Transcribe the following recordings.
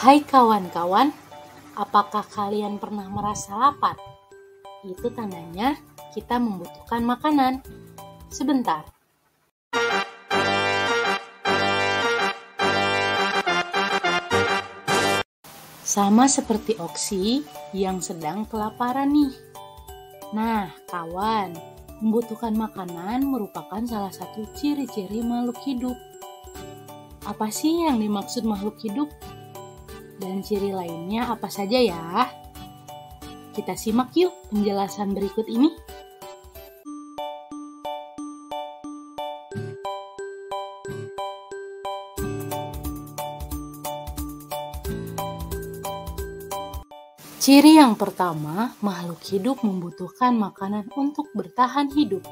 Hai kawan-kawan, apakah kalian pernah merasa lapar? Itu tandanya kita membutuhkan makanan. Sebentar. Sama seperti Oksi yang sedang kelaparan nih. Nah, kawan, membutuhkan makanan merupakan salah satu ciri-ciri makhluk hidup. Apa sih yang dimaksud makhluk hidup? Dan ciri lainnya apa saja ya? Kita simak yuk penjelasan berikut ini. Ciri yang pertama, makhluk hidup membutuhkan makanan untuk bertahan hidup.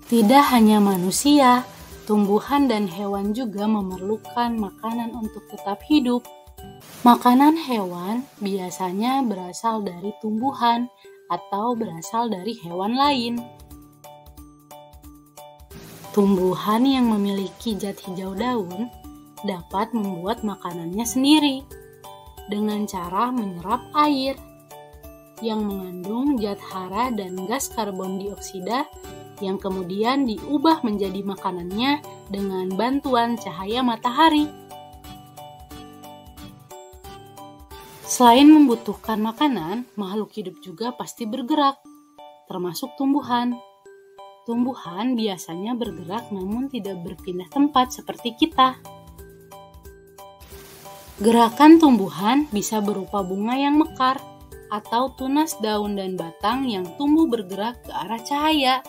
Tidak hanya manusia, tumbuhan dan hewan juga memerlukan makanan untuk tetap hidup. Makanan hewan biasanya berasal dari tumbuhan atau berasal dari hewan lain. Tumbuhan yang memiliki zat hijau daun dapat membuat makanannya sendiri dengan cara menyerap air yang mengandung zat hara dan gas karbon dioksida yang kemudian diubah menjadi makanannya dengan bantuan cahaya matahari. Selain membutuhkan makanan, makhluk hidup juga pasti bergerak, termasuk tumbuhan. Tumbuhan biasanya bergerak namun tidak berpindah tempat seperti kita. Gerakan tumbuhan bisa berupa bunga yang mekar atau tunas daun dan batang yang tumbuh bergerak ke arah cahaya.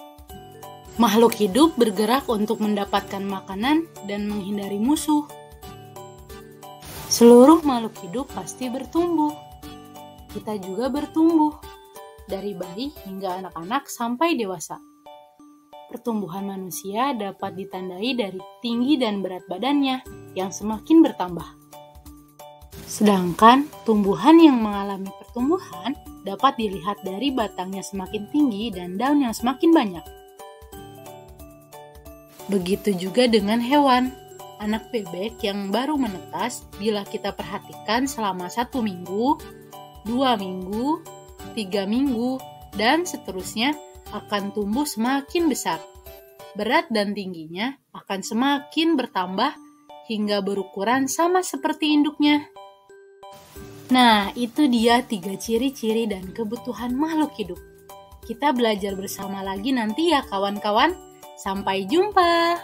Makhluk hidup bergerak untuk mendapatkan makanan dan menghindari musuh. Seluruh makhluk hidup pasti bertumbuh. Kita juga bertumbuh, dari bayi hingga anak-anak sampai dewasa. Pertumbuhan manusia dapat ditandai dari tinggi dan berat badannya yang semakin bertambah. Sedangkan tumbuhan yang mengalami pertumbuhan dapat dilihat dari batangnya semakin tinggi dan daun yang semakin banyak. Begitu juga dengan hewan. Anak bebek yang baru menetas, bila kita perhatikan selama 1 minggu, 2 minggu, 3 minggu, dan seterusnya akan tumbuh semakin besar. Berat dan tingginya akan semakin bertambah hingga berukuran sama seperti induknya. Nah, itu dia 3 ciri-ciri dan kebutuhan makhluk hidup. Kita belajar bersama lagi nanti ya kawan-kawan. Sampai jumpa!